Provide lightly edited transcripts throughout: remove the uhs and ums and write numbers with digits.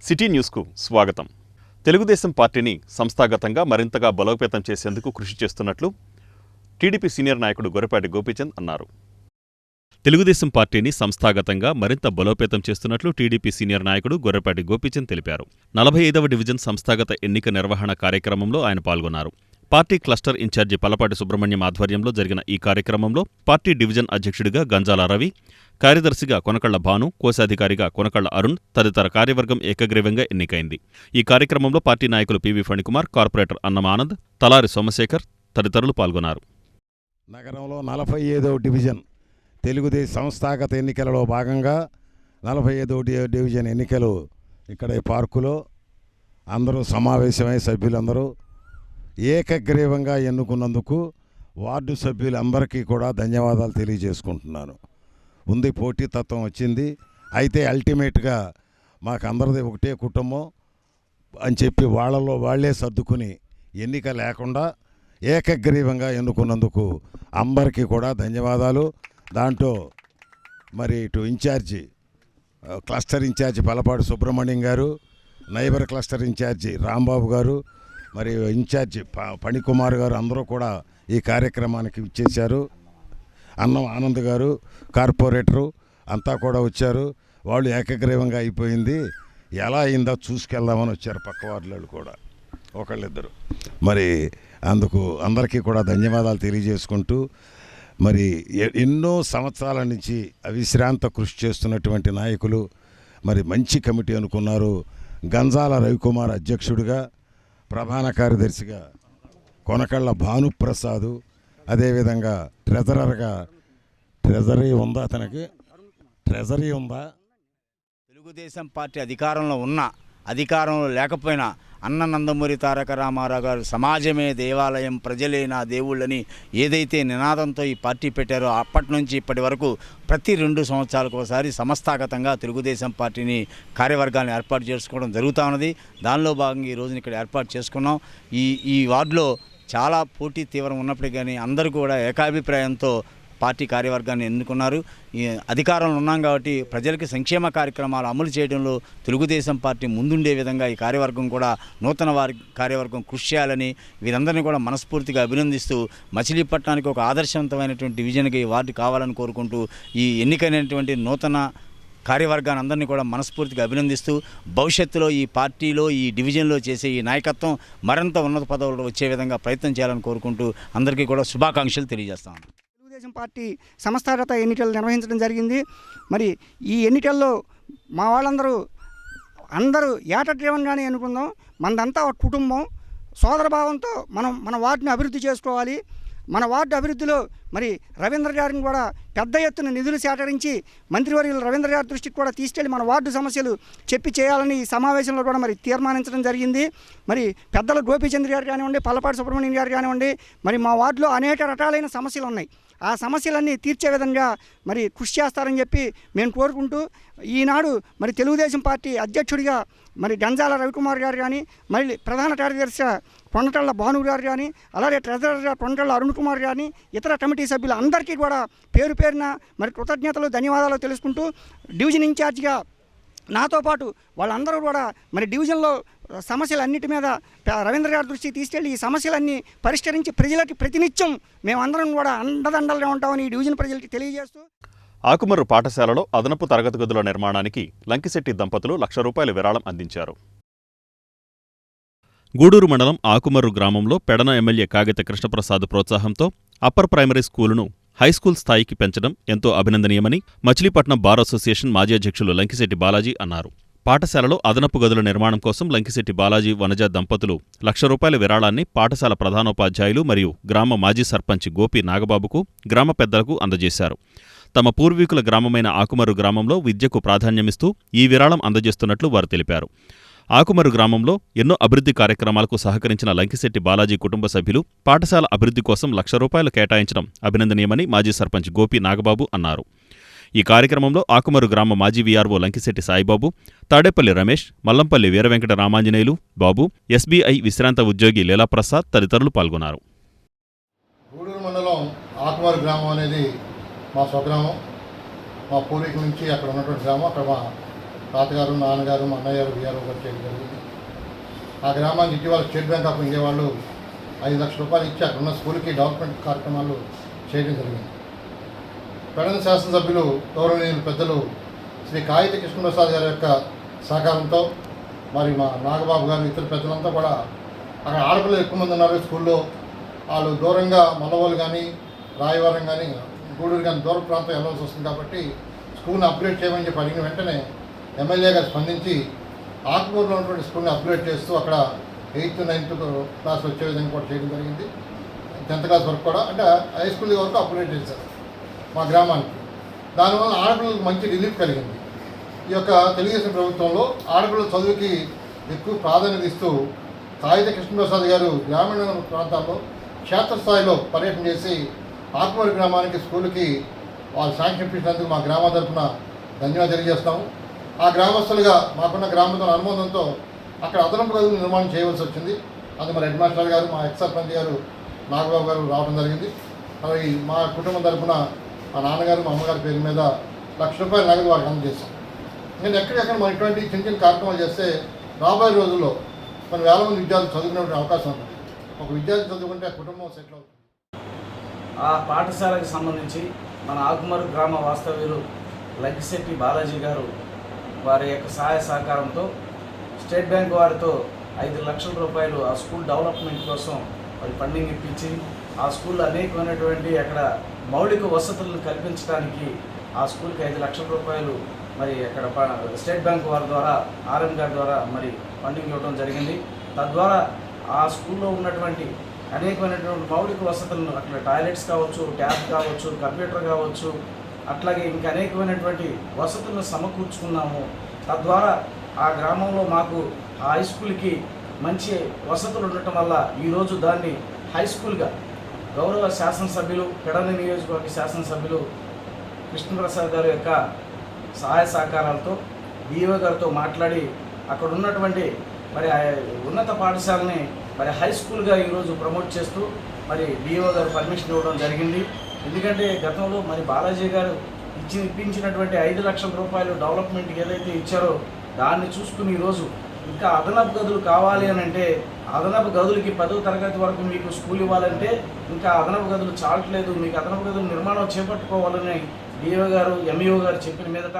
City న్యూస్కు స్వాగతం. తెలుగుదేశం పార్టీని సంస్థాగతంగా మరింతగా బలోపేతం చేసేందుకు కృషి చేస్తున్నట్లు టీడీపీ సీనియర్ నాయకుడు గొర్రెపాటి గోపీచంద్ అన్నారు. తెలుగుదేశం పార్టీని సంస్థాగతంగా మరింత బలోపేతం చేస్తున్నట్లు టీడీపీ సీనియర్ నాయకుడు గొర్రెపాటి గోపీచంద్ తెలిపారు. 45వ డివిజన్ సంస్థాగత ఎన్నిక నిర్వహణ కార్యక్రమంలో ఆయన పాల్గొన్నారు. Party cluster incharge Pallapati Subrahmanyam ఆధ్వర్యంలో జరిగిన ఈ కార్యక్రమంలో పార్టీ డివిజన్ అధ్యక్షుడిగా గంజాల రవి, కార్యదర్శిగా కొనకళ్ల భాను, కోశాధికారిగా కొనకళ్ల అరుణ్ తదితర కార్యవర్గం ఏకగ్రీవంగా ఎన్నికైంది. ఈ కార్యక్రమంలో పార్టీ నాయకులు పివి ఫణికుమార్, కార్పొరేటర్ అన్నం ఆనంద్, తలారి సోమశేఖర్ తదితరులు పాల్గొన్నారు. నగరంలో 45వ డివిజన్ తెలుగుదేశం సంస్థాగత ఎన్నికలలో భాగంగా 45వ డివిజన్ ఎన్నికలు ఇక్కడ ఈ పార్కులో అందరూ సమావేశమై సభ్యులందరూ ఏకగ్రీవంగా ఎన్నుకున్నందుకు వార్డు సభ్యులందరికీ కూడా ధన్యవాదాలు తెలియజేసుకుంటున్నాను. ఉంది పోటీతత్వం వచ్చింది, అయితే అల్టిమేట్గా మాకు అందరిది ఒకటే కుటుంబం అని చెప్పి వాళ్ళలో వాళ్లే సర్దుకుని ఎన్నిక లేకుండా ఏకగ్రీవంగా ఎన్నుకున్నందుకు అందరికీ కూడా ధన్యవాదాలు. దాంట్లో మరి ఇటు incharge cluster incharge Pallapati Subrahmanyam garu, neighbour cluster incharge Rambabu గారు, మరి ఇన్ఛార్జి ఫణికుమార్ గారు అందరూ కూడా ఈ కార్యక్రమానికి ఇచ్చేశారు. అన్నం ఆనంద్ గారు కార్పొరేటరు అంతా కూడా వచ్చారు. వాళ్ళు ఏకగ్రీవంగా అయిపోయింది, ఎలా అయిందో చూసుకెళ్దామని వచ్చారు పక్క వార్డులు కూడా ఒకళ్ళిద్దరు. మరి అందుకు అందరికీ కూడా ధన్యవాదాలు తెలియజేసుకుంటూ, మరి ఎన్నో సంవత్సరాల నుంచి అవిశ్రాంత కృషి చేస్తున్నటువంటి నాయకులు మరి మంచి కమిటీ అనుకున్నారు. గంజాల రవికుమార్ అధ్యక్షుడిగా, ప్రధాన కార్యదర్శిగా కొనకళ్ళ భానుప్రసాదు, అదేవిధంగా ట్రెజరీ ఉందా, అతనికి ట్రెజరీ ఉందా. తెలుగుదేశం పార్టీ అధికారంలో లేకపోయినా అన్న నందమూరి తారక రామారావు గారు సమాజమే దేవాలయం, ప్రజలే నా దేవుళ్ళని ఏదైతే నినాదంతో ఈ పార్టీ పెట్టారో అప్పటి నుంచి ఇప్పటి వరకు ప్రతి 2 సంవత్సరాలకు ఒకసారి సంస్థాగతంగా తెలుగుదేశం పార్టీని కార్యవర్గాన్ని ఏర్పాటు చేసుకోవడం జరుగుతూ ఉన్నది. దానిలో భాగంగా ఈ రోజున ఇక్కడ ఏర్పాటు చేసుకున్నాం. ఈ వార్డులో చాలా పోటీ తీవ్రం ఉన్నప్పటికీ కానీ అందరూ కూడా ఏకాభిప్రాయంతో పార్టీ కార్యవర్గాన్ని ఎన్నుకున్నారు. ఈ అధికారంలో ఉన్నాం కాబట్టి ప్రజలకు సంక్షేమ కార్యక్రమాలు అమలు చేయడంలో తెలుగుదేశం పార్టీ ముందుండే విధంగా ఈ కార్యవర్గం కూడా నూతన కార్యవర్గం కృషి చేయాలని వీరందరినీ కూడా మనస్ఫూర్తిగా అభినందిస్తూ మచిలీపట్నానికి ఒక ఆదర్శవంతమైనటువంటి డివిజన్గా ఈ వార్డు కావాలని కోరుకుంటూ ఈ ఎన్నికైనటువంటి నూతన కార్యవర్గాన్ని అందరినీ కూడా మనస్ఫూర్తిగా అభినందిస్తూ భవిష్యత్తులో ఈ పార్టీలో ఈ డివిజన్లో చేసే ఈ నాయకత్వం మరింత ఉన్నత పదవులు వచ్చే విధంగా ప్రయత్నం చేయాలని కోరుకుంటూ అందరికీ కూడా శుభాకాంక్షలు తెలియజేస్తాను. తెలుగుదేశం పార్టీ సంస్థాగత ఎన్నికలు నిర్వహించడం జరిగింది. మరి ఈ ఎన్నికల్లో మా వాళ్ళందరూ ఏకగ్రీవంగానే ఎన్నుకుందాం. మనదంతా ఒక కుటుంబం, సోదరభావంతో మన వార్డుని అభివృద్ధి చేసుకోవాలి. మన వార్డు అభివృద్ధిలో మరి రవీంద్ర గారిని కూడా పెద్ద ఎత్తున నిధులు సేకరించి మంత్రివర్యులు రవీంద్ర గారి దృష్టికి కూడా తీసుకెళ్లి మన వార్డు సమస్యలు చెప్పి చేయాలని ఈ సమావేశంలో కూడా మరి తీర్మానించడం జరిగింది. మరి పెద్దల గోపీచంద్ర గారు కానివ్వండి, పల్లపాటి సుబ్రహ్మణ్యం గారు కానివ్వండి, మరి మా వార్డులో అనేక రకాలైన సమస్యలు ఉన్నాయి. ఆ సమస్యలన్నీ తీర్చే విధంగా మరి కృషి చేస్తారని చెప్పి మేము కోరుకుంటూ, ఈనాడు మరి తెలుగుదేశం పార్టీ అధ్యక్షుడిగా మరి గంజాల రవికుమార్ గారు కానీ, మళ్ళీ ప్రధాన కార్యదర్శి కొండకళ్ళ భాను గారు కానీ, అలాగే ట్రెజరర్గా కొండకళ్ళ అరుణ్ కుమార్ కానీ, ఇతర కమిటీ సభ్యులు అందరికీ కూడా పేరు పేరున మరి కృతజ్ఞతలు, ధన్యవాదాలు తెలుసుకుంటూ, డివిజన్ ఇన్ఛార్జిగా నాతో పాటు వాళ్ళందరూ కూడా మరి డివిజన్లో సమస్యలన్నిటి మీద రవీంద్ర గారి దృష్టికి తీసుకెళ్ళి ఈ సమస్యలన్నీ పరిష్కరించి ప్రజలకి ప్రతినిత్యం మేమందరం కూడా అండదండలుగా ఉంటామని ఈ డివిజన్ ప్రజలకి తెలియజేస్తూ, ఆకుమర్రు పాఠశాలలో అదనపు తరగతి గదుల నిర్మాణానికి లంకిశెట్టి దంపతులు ₹1,00,000 విరాళం అందించారు. గూడూరు మండలం ఆకుమర్రు గ్రామంలో పెడన ఎమ్మెల్యే కాగిత కృష్ణప్రసాద్ ప్రోత్సాహంతో అప్పర్ ప్రైమరీ స్కూలును హైస్కూల్ స్థాయికి పెంచడం ఎంతో అభినందనీయమని మచిలీపట్నం బార్ అసోసియేషన్ మాజీ అధ్యక్షులు లంకిశెట్టి బాలాజీ అన్నారు. పాఠశాలలో అదనపు గదుల నిర్మాణం కోసం లంకిశెట్టి బాలాజీ, వనజ దంపతులు ₹1,00,000 విరాళాన్ని పాఠశాల ప్రధానోపాధ్యాయులు మరియు గ్రామ మాజీ సర్పంచ్ గోపి నాగబాబుకు, గ్రామ పెద్దలకు అందజేశారు. తమ పూర్వీకుల గ్రామమైన ఆకుమర్రు గ్రామంలో విద్యకు ప్రాధాన్యమిస్తూ ఈ విరాళం అందజేస్తున్నట్లు వారు తెలిపారు. ఆకుమర్రు గ్రామంలో ఎన్నో అభివృద్ధి కార్యక్రమాలకు సహకరించిన లంకిశెట్టి బాలాజీ కుటుంబ సభ్యులు పాఠశాల అభివృద్ధి కోసం ₹1,00,000 కేటాయించడం అభినందనీయమని మాజీ సర్పంచ్ గోపి నాగబాబు అన్నారు. ఈ కార్యక్రమంలో ఆకుమర్రు గ్రామ మాజీ వీఆర్ఓ లంకిశెట్టి సాయిబాబు, తాడేపల్లి రమేష్, మల్లంపల్లి వీరవెంకట రామాంజనేయులు, బాబు, ఎస్బీఐ విశ్రాంత ఉద్యోగి లీలాప్రసాద్ తదితరులు పాల్గొన్నారు. గూడూరు మండలం ఆకుమర్రు గ్రామం అనేది మా స్వగ్రామం. మా పూర్వీకుల నుంచి అక్కడ ఉన్నటువంటి గ్రామం. అక్కడ మా తాతగారు, నాన్నగారు, మా అన్నయ్య గారు విఆర్ఓ గారు చేయడం జరిగింది. ఆ గ్రామానికి ఇటీవల స్టేట్ బ్యాంక్ ఆఫ్ ఇండియా వాళ్ళు 5 లక్షల రూపాయలు ఇచ్చి అక్కడ ఉన్న స్కూల్కి డెవలప్మెంట్ కార్యక్రమాలు చేయడం జరిగింది. పెడన శాసనసభ్యులు గౌరవనీయులు పెద్దలు శ్రీ కాయిత కృష్ణప్రసాద్ గారి యొక్క సహకారంతో మరి మా నాగబాబు గారు ఇతర పెద్దలంతా కూడా అక్కడ ఆడపిల్లలు ఎక్కువ మంది ఉన్నారు స్కూల్లో. వాళ్ళు దూరంగా మల్లవోలు కానీ రాయవరం కానీ గూడూరు కానీ దూర ప్రాంతం వెళ్ళాల్సి వస్తుంది కాబట్టి స్కూల్ని అప్గ్రేడ్ చేయమని చెప్పి అడిగిన వెంటనే ఎమ్మెల్యే గారు స్పందించి ఆకుమూరులో ఉన్నటువంటి స్కూల్ని అప్గ్రేడ్ చేస్తూ అక్కడ 8th, 9th క్లాస్ వచ్చే విధంగా కూడా చేయడం జరిగింది. 10th క్లాస్ వరకు కూడా అంటే హై స్కూల్ వరకు అప్గ్రేడ్ చేశారు మా గ్రామానికి. దానివల్ల ఆడపిల్లలకు మంచి రిలీఫ్ కలిగింది. ఈ యొక్క తెలుగుదేశం ప్రభుత్వంలో ఆడపిల్లల చదువుకి ఎక్కువ ప్రాధాన్యత ఇస్తూ కాయిత కృష్ణప్రసాద్ గారు గ్రామీణ ప్రాంతాల్లో క్షేత్రస్థాయిలో పర్యటన చేసి ఆకుమూరు గ్రామానికి స్కూల్కి వాళ్ళు శాంక్షన్ ఇప్పించినందుకు మా గ్రామం తరఫున ధన్యవాదాలు తెలియజేస్తాము. ఆ గ్రామస్తులుగా మాకున్న గ్రామంతో అనుబంధంతో అక్కడ అదనపు గదులు నిర్మాణం చేయవలసి వచ్చింది. అది మరి హెడ్ మాస్టర్ గారు, మా ఎక్స్ సర్పంచ్ గారు నాగబాబు గారు రావడం జరిగింది. అలాగే మా కుటుంబం తరఫున మా నాన్నగారు, మా అమ్మగారి పేరు మీద ₹1,00,000 నగదు వారికి అందజేస్తాం. నేను ఎక్కడెక్కడ మన ఇటువంటి చిన్న చిన్న కార్యక్రమాలు చేస్తే రాబోయే రోజుల్లో కొన్ని వేల మంది విద్యార్థులు చదువుకునే అవకాశం ఉంటుంది. ఒక విద్యార్థి చదువుకుంటే ఆ కుటుంబం సెటిల్ అవుతుంది. ఆ పాఠశాలకు సంబంధించి మన ఆకుమరు గ్రామ వాస్తవ్యులు లగ్గిశెట్టి బాలాజీ గారు వారి యొక్క సహాయ సహకారంతో స్టేట్ బ్యాంక్ వారితో 5 లక్షల రూపాయలు ఆ స్కూల్ డెవలప్మెంట్ కోసం మరి ఫండింగ్ ఇప్పించి ఆ స్కూల్లో అనేకమైనటువంటి అక్కడ మౌలిక వసతులను కల్పించడానికి ఆ స్కూల్కి 5 లక్షల రూపాయలు మరి అక్కడ స్టేట్ బ్యాంక్ వారి ద్వారా ఆర్ఎం గారి ద్వారా మరి ఫండింగ్ ఇవ్వడం జరిగింది. తద్వారా ఆ స్కూల్లో ఉన్నటువంటి అనేకమైనటువంటి మౌలిక వసతులను అక్కడ టాయిలెట్స్ కావచ్చు, ట్యాబ్ కావచ్చు, కంప్యూటర్ కావచ్చు, అట్లాగే ఇంకా అనేకమైనటువంటి వసతులను సమకూర్చుకున్నాము. తద్వారా ఆ గ్రామంలో మాకు ఆ హై స్కూల్కి మంచి వసతులు ఉండటం వల్ల ఈరోజు దాన్ని హై స్కూల్గా గౌరవ శాసనసభ్యులు పెడన నియోజకవర్గ శాసనసభ్యులు కృష్ణప్రసాద్ గారి యొక్క సహాయ సహకారాలతో డిఓ గారితో మాట్లాడి అక్కడ ఉన్నటువంటి మరి ఉన్నత పాఠశాలని మరి హై స్కూల్గా ఈరోజు ప్రమోట్ చేస్తూ మరి డిఓ గారు పర్మిషన్ ఇవ్వడం జరిగింది. ఎందుకంటే గతంలో మరి బాలాజీ గారు ఇప్పించినటువంటి 5 లక్షల రూపాయలు డెవలప్మెంట్కి ఏదైతే ఇచ్చారో దాన్ని చూసుకుని ఈరోజు ఇంకా అదనపు గదులు కావాలి అని అంటే అదనపు గదులకి 10వ తరగతి వరకు మీకు స్కూల్ ఇవ్వాలంటే ఇంకా అదనపు గదులు చాలట్లేదు, మీకు అదనపు గదులు నిర్మాణం చేపట్టుకోవాలని డిఓ గారు, ఎంఈఓ గారు చెప్పిన మీదట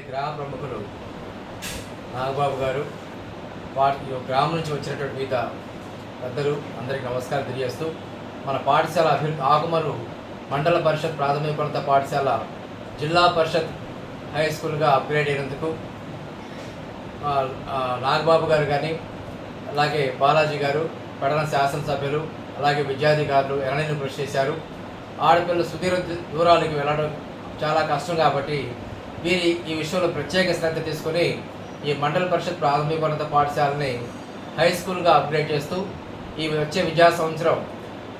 గ్రామ ప్రముఖులు నాగబాబు గారు వాటి గ్రామం నుంచి వచ్చినటువంటి మిగతా పెద్దలు అందరికీ నమస్కారం తెలియజేస్తూ మన పాఠశాల అభివృద్ధి ఆకుమరు మండల పరిషత్ ప్రాథమికోన్నత పాఠశాల జిల్లా పరిషత్ హై స్కూల్గా అప్గ్రేడ్ అయినందుకు నాగబాబు గారు కానీ అలాగే బాలాజీ గారు, పెడన శాసనసభ్యులు, అలాగే విద్యాధికారులు ఎనలేని కృషి చేశారు. ఆడపిల్లలు సుదీర్ఘ దూరాలకు వెళ్ళడం చాలా కష్టం కాబట్టి వీరి ఈ విషయంలో ప్రత్యేక శ్రద్ధ తీసుకొని ఈ మండల పరిషత్ ప్రాథమికోన్నత పాఠశాలని హై స్కూల్గా అప్గ్రేడ్ చేస్తూ ఈ వచ్చే విద్యా సంవత్సరం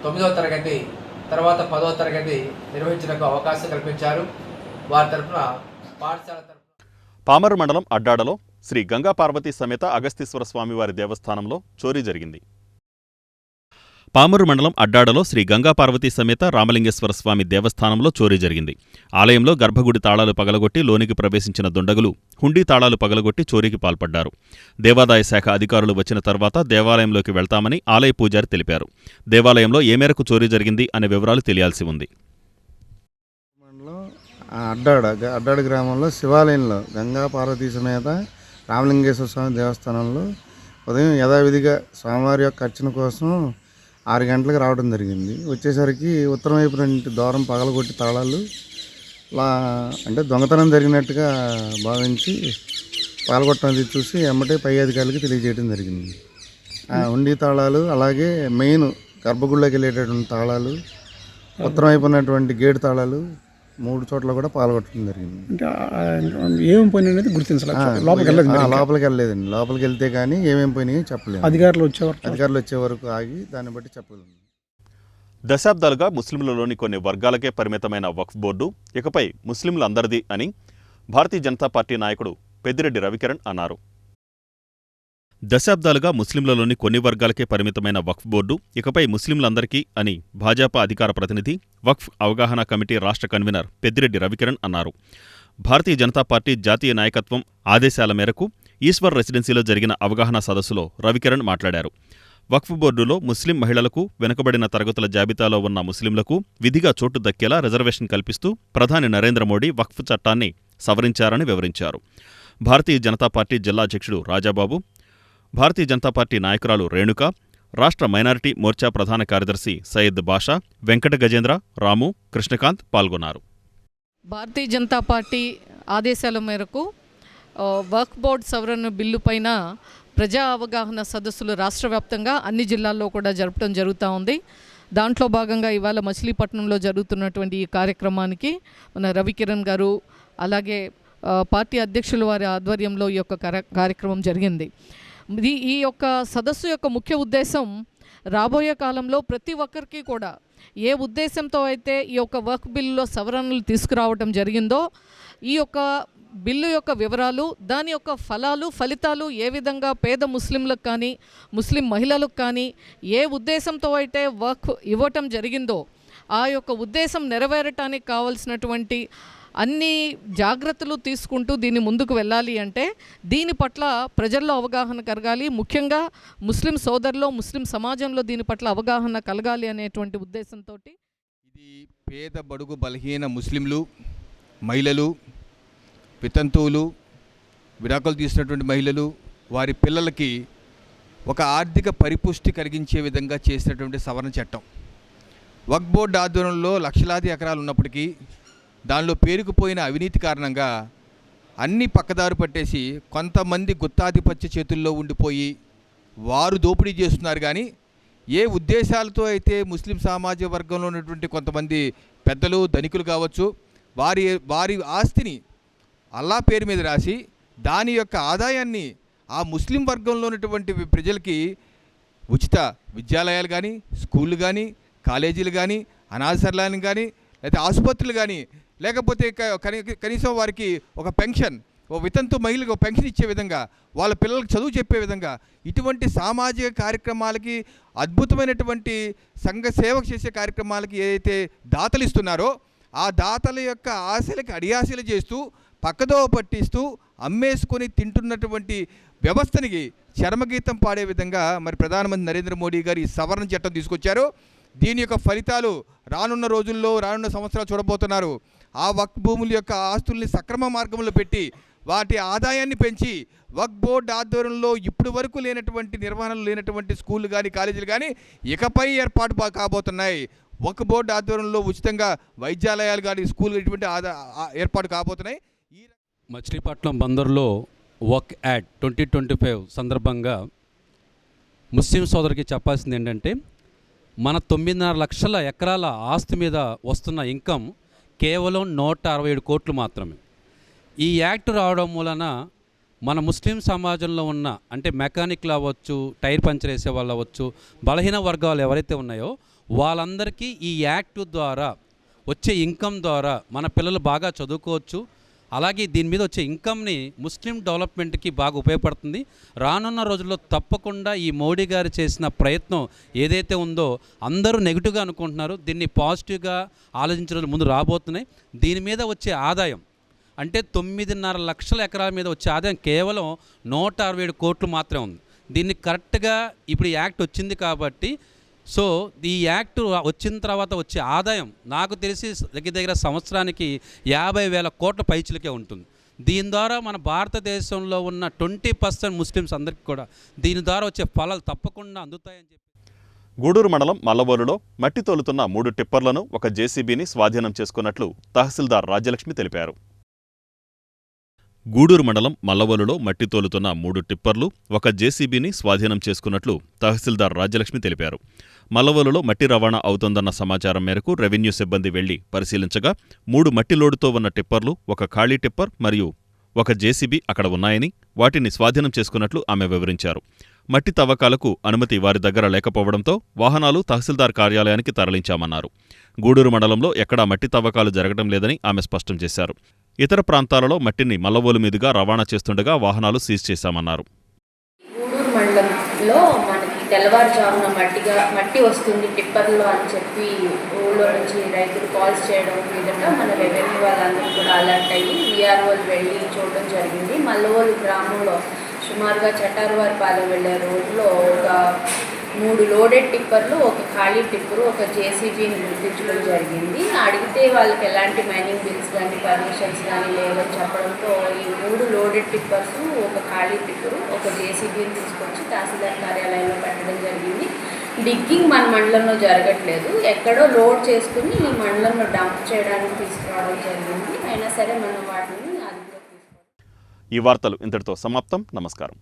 9వ తరగతి తర్వాత 10వ తరగతి నిర్వహించడానికి అవకాశం కల్పించారు. వారి తరఫున పాఠశాల పామరు మండలం అడ్డాడలో శ్రీ గంగా పార్వతీ సమేత అగస్తీశ్వర స్వామివారి దేవస్థానంలో చోరీ జరిగింది. పామరు మండలం అడ్డాడలో శ్రీ గంగా పార్వతీ సమేత రామలింగేశ్వర స్వామి దేవస్థానంలో చోరీ జరిగింది. ఆలయంలో గర్భగుడి తాళాలు పగలగొట్టి లోనికి ప్రవేశించిన దుండగులు హుండీ తాళాలు పగలగొట్టి చోరీకి పాల్పడ్డారు. దేవాదాయ శాఖ అధికారులు వచ్చిన తర్వాత దేవాలయంలోకి వెళ్తామని ఆలయ పూజారి తెలిపారు. దేవాలయంలో ఏ మేరకు చోరీ జరిగింది అనే వివరాలు తెలియాల్సి ఉంది. అడ్డాడ గ్రామంలో శివాలయంలో గంగా పార్వతీ సమేత రామలింగేశ్వర స్వామి దేవస్థానంలో ఉదయం యథావిధిగా స్వామివారి యొక్క అర్చన కోసం 6 గంటలకు రావడం జరిగింది. వచ్చేసరికి ఉత్తరం వైపు నుండి ద్వారం పగలగొట్టి తాళాలు అంటే దొంగతనం జరిగినట్టుగా భావించి పగలగొట్టడం చూసి ఎమ్మటే పై అధికారులకి తెలియజేయడం జరిగింది. ఉండి తాళాలు, అలాగే మెయిన్ గర్భగుడిలోకి వెళ్ళేటటువంటి తాళాలు, ఉత్తరం వైపు ఉన్నటువంటి గేటు తాళాలు 3 చోట్ల కూడా పాల్గొట్టడం జరిగింది. అంటే ఏమేమి పోయినాయి అనేది గుర్తించలేదు. లోపలికి వెళ్ళలేదండి. లోపలికి వెళ్తే కానీ ఏమేమి పోయినాయి చెప్పలేదు. అధికారులు వచ్చే వరకు ఆగి దాన్ని బట్టి చెప్పగలను. దశాబ్దాలుగా ముస్లింలలోని కొన్ని వర్గాలకే పరిమితమైన వక్ఫ్ బోర్డు ఇకపై ముస్లింలందరిది అని భారతీయ జనతా పార్టీ నాయకుడు పెద్దిరెడ్డి రవికిరణ్ అన్నారు. దశాబ్దాలుగా ముస్లింలలోని కొన్ని వర్గాలకే పరిమితమైన వక్ఫ్ బోర్డు ఇకపై ముస్లింలందరికీ అని భాజపా అధికార ప్రతినిధి, వక్ఫ్ అవగాహన కమిటీ రాష్ట్ర కన్వీనర్ పెద్దిరెడ్డి రవికిరణ్ అన్నారు. భారతీయ జనతా పార్టీ జాతీయ నాయకత్వం ఆదేశాల మేరకు ఈశ్వర్ రెసిడెన్సీలో జరిగిన అవగాహన సదస్సులో రవికిరణ్ మాట్లాడారు. వక్ఫ్ బోర్డులో ముస్లిం మహిళలకు, వెనుకబడిన తరగతుల జాబితాలో ఉన్న ముస్లింలకు విధిగా చోటు దక్కేలా రిజర్వేషన్ కల్పిస్తూ ప్రధాని నరేంద్ర మోడీ వక్ఫ్ చట్టాన్ని సవరించారని వివరించారు. భారతీయ జనతా పార్టీ జిల్లా అధ్యక్షుడు రాజాబాబు, భారతీయ జనతా పార్టీ నాయకురాలు రేణుక, రాష్ట్ర మైనారిటీ మోర్చా ప్రధాన కార్యదర్శి సయ్యద్ బాషా, వెంకట గజేంద్ర, రాము, కృష్ణకాంత్ పాల్గొన్నారు. భారతీయ జనతా పార్టీ ఆదేశాల మేరకు వక్ఫ్ బోర్డ్ సవరణ బిల్లు పైన ప్రజా అవగాహన సదస్సులు రాష్ట్ర వ్యాప్తంగా అన్ని జిల్లాల్లో కూడా జరపడం జరుగుతూ ఉంది. దాంట్లో భాగంగా ఇవాళ మచిలీపట్నంలో జరుగుతున్నటువంటి ఈ కార్యక్రమానికి మన రవికిరణ్ గారు, అలాగే పార్టీ అధ్యక్షుల వారి ఆధ్వర్యంలో ఈ యొక్క కార్యక్రమం జరిగింది. ఈ యొక్క సదస్సు యొక్క ముఖ్య ఉద్దేశం రాబోయే కాలంలో ప్రతి ఒక్కరికి కూడా ఏ ఉద్దేశంతో అయితే ఈ యొక్క వక్ఫ్ బిల్లులో సవరణలు తీసుకురావడం జరిగిందో, ఈ యొక్క బిల్లు యొక్క వివరాలు, దాని యొక్క ఫలితాలు ఏ విధంగా పేద ముస్లింలకు కానీ, ముస్లిం మహిళలకు కానీ ఏ ఉద్దేశంతో అయితే వక్ఫ్ ఇవ్వటం జరిగిందో ఆ యొక్క ఉద్దేశం నెరవేరటానికి కావలసినటువంటి అన్ని జాగ్రత్తలు తీసుకుంటూ దీన్ని ముందుకు వెళ్ళాలి అంటే దీని పట్ల ప్రజల్లో అవగాహన కలగాలి. ముఖ్యంగా ముస్లిం సోదరులు, ముస్లిం సమాజంలో దీని పట్ల అవగాహన కలగాలి అనేటువంటి ఉద్దేశంతో ఇది పేద బడుగు బలహీన ముస్లింలు, మహిళలు, వితంతువులు, విడాకులు తీసినటువంటి మహిళలు, వారి పిల్లలకి ఒక ఆర్థిక పరిపుష్టి కలిగించే విధంగా చేసినటువంటి సవరణ చట్టం. వక్ఫ్ బోర్డు ఆధ్వర్యంలో లక్షలాది ఎకరాలు ఉన్నప్పటికీ దానిలో పేరుకుపోయిన అవినీతి కారణంగా అన్ని పక్కదారు పట్టేసి కొంతమంది గుత్తాధిపత్య చేతుల్లో ఉండిపోయి వారు దోపిడీ చేస్తున్నారు. కానీ ఏ ఉద్దేశాలతో అయితే ముస్లిం సామాజిక వర్గంలో ఉన్నటువంటి కొంతమంది పెద్దలు, ధనికులు కావచ్చు, వారి ఆస్తిని అల్లా పేరు మీద రాసి దాని యొక్క ఆదాయాన్ని ఆ ముస్లిం వర్గంలో ఉన్నటువంటి ప్రజలకి ఉచిత విద్యాలయాలు కానీ, స్కూళ్ళు కానీ, కాలేజీలు కానీ, అనాథాశ్రమాలు కానీ, లేకపోతే ఆసుపత్రులు కానీ, లేకపోతే కనీసం వారికి ఒక పెన్షన్, ఓ వితంతు మహిళలకు పెన్షన్ ఇచ్చే విధంగా, వాళ్ళ పిల్లలకు చదువు చెప్పే విధంగా ఇటువంటి సామాజిక కార్యక్రమాలకి, అద్భుతమైనటువంటి సంఘ సేవ చేసే కార్యక్రమాలకి ఏదైతే దాతలు ఇస్తున్నారో ఆ దాతల యొక్క ఆశలకి అడియాశలు చేస్తూ పక్కదోవ పట్టిస్తూ అమ్మేసుకొని తింటున్నటువంటి వ్యవస్థనికి చరమగీతం పాడే విధంగా మరి ప్రధానమంత్రి నరేంద్ర మోడీ గారు ఈ సవరణ చట్టం తీసుకొచ్చారు. దీని యొక్క ఫలితాలు రానున్న రోజుల్లో, రానున్న సంవత్సరాలు చూడబోతున్నారు. ఆ వక్ఫ్ భూముల యొక్క ఆస్తుల్ని సక్రమ మార్గంలో పెట్టి వాటి ఆదాయాన్ని పెంచి వక్ఫ్ బోర్డు ఆధ్వర్యంలో ఇప్పుడు వరకు లేనటువంటి నిర్వహణలు లేనటువంటి స్కూళ్ళు కానీ, కాలేజీలు కానీ ఇకపై ఏర్పాటు కాబోతున్నాయి. వక్ఫ్ బోర్డు ఆధ్వర్యంలో ఉచితంగా వైద్యాలయాలు కానీ, స్కూల్ ఇటువంటి ఏర్పాటు కాబోతున్నాయి. మచిలీపట్నం బందర్లో వక్ఫ్ యాక్ట్ 2025 సందర్భంగా ముస్లిం సోదరికి చెప్పాల్సింది ఏంటంటే, మన 9.5 లక్షల ఎకరాల ఆస్తి మీద వస్తున్న ఇన్కమ్ కేవలం 167 కోట్లు మాత్రమే. ఈ యాక్ట్ రావడం మూలన మన ముస్లిం సమాజంలో ఉన్న, అంటే మెకానిక్లు అవ్వచ్చు, టైర్ పంచర్ వేసే వాళ్ళు అవ్వచ్చు, బలహీన వర్గాలు ఎవరైతే ఉన్నాయో వాళ్ళందరికీ ఈ యాక్ట్ ద్వారా వచ్చే ఇన్కమ్ ద్వారా మన పిల్లలు బాగా చదువుకోవచ్చు. అలాగే దీని మీద వచ్చే ఇన్కమ్ని ముస్లిం డెవలప్మెంట్కి బాగా ఉపయోగపడుతుంది. రానున్న రోజుల్లో తప్పకుండా ఈ మోడీ గారు చేసిన ప్రయత్నం ఏదైతే ఉందో అందరూ నెగిటివ్గా అనుకుంటున్నారు, దీన్ని పాజిటివ్గా ఆలోచించడం ముందు రాబోతున్నాయి. దీని మీద వచ్చే ఆదాయం అంటే 9.5 లక్షల ఎకరాల మీద వచ్చే ఆదాయం కేవలం 167 కోట్లు మాత్రమే ఉంది. దీన్ని కరెక్ట్గా ఇప్పుడు ఈ యాక్ట్ వచ్చింది కాబట్టి, సో ఈ యాక్ట్ వచ్చిన తర్వాత వచ్చే ఆదాయం నాకు తెలిసి దగ్గర సంవత్సరానికి 50,000 కోట్ల పైచిలకే ఉంటుంది. దీని ద్వారా మన భారతదేశంలో ఉన్న 20% ముస్లిమ్స్ అందరికీ కూడా దీని ద్వారా వచ్చే ఫలాలు తప్పకుండా అందుతాయని చెప్పి. గూడూరు మండలం మల్లవోలులో మట్టి తోలుతున్న 3 టిప్పర్లను, ఒక జేసీబీని స్వాధీనం చేసుకున్నట్లు తహసీల్దార్ రాజ్యలక్ష్మి తెలిపారు. గూడూరు మండలం మల్లవోలులో మట్టి తోలుతున్న 3 టిప్పర్లు, ఒక జేసీబీని స్వాధీనం చేసుకున్నట్లు తహసీల్దార్ రాజ్యలక్ష్మి తెలిపారు. మల్లవోలులో మట్టి రవాణా అవుతోందన్న సమాచారం మేరకు రెవెన్యూ సిబ్బంది వెళ్లి పరిశీలించగా 3 మట్టి లోడుతో ఉన్న టిప్పర్లు, ఒక ఖాళీ టిప్పర్ మరియు ఒక జేసీబీ అక్కడ ఉన్నాయని, వాటిని స్వాధీనం చేసుకున్నట్లు ఆమె వివరించారు. మట్టి తవ్వకాలకు అనుమతి వారి దగ్గర లేకపోవడంతో వాహనాలు తహసీల్దార్ కార్యాలయానికి తరలించామన్నారు. గూడూరు మండలంలో ఎక్కడా మట్టి తవ్వకాలు జరగడం లేదని ఆమె స్పష్టం చేశారు. ఇతర ప్రాంతాలలో మట్టిని మల్లవోలు మీదుగా రవాణా చేస్తుండగా వాహనాలు సీజ్ చేశామన్నారు. గూడూరు మండలంలో మనకి మనకి తెల్లవారుజామున మట్టి వస్తుంది టిప్పర్లో అని చెప్పి ఊళ్ళో నుంచి రైతులు కాల్స్ చేయడం మీదట మన రెవెన్యూ వాళ్ళందరూ కూడా అలర్ట్ అయ్యి వీఆర్ఓలు వెళ్ళి చూడడం జరిగింది. మల్లవోలు గ్రామంలో సుమారుగా చట్టారువారిపాలెం వెళ్ళే రోడ్లో ఒక 3 లోడెడ్ టిప్పర్లు, ఒక ఖాళీ టిప్పరు, ఒక జేసీబీని గుర్తించడం జరిగింది. అడిగితే వాళ్ళకి ఎలాంటి మైనింగ్ బిల్స్ కానీ పర్మిషన్స్ కానీ లేవని చెప్పడంతో ఈ 3 లోడెడ్ టిప్పర్స్, ఒక ఖాళీ టిప్పరు, ఒక జేసీబీని తీసుకొచ్చి తహసీల్దార్ కార్యాలయంలో పెట్టడం జరిగింది. డిగ్గింగ్ మన మండలంలో జరగట్లేదు, ఎక్కడో లోడ్ చేసుకుని ఈ మండలంలో డంప్ చేయడానికి తీసుకురావడం జరిగింది. అయినా సరే మనం వాటిని అదుపులోకి తీసుకోవాలి. ఈ వార్తలు ఇంతటితో సమాప్తం. నమస్కారం.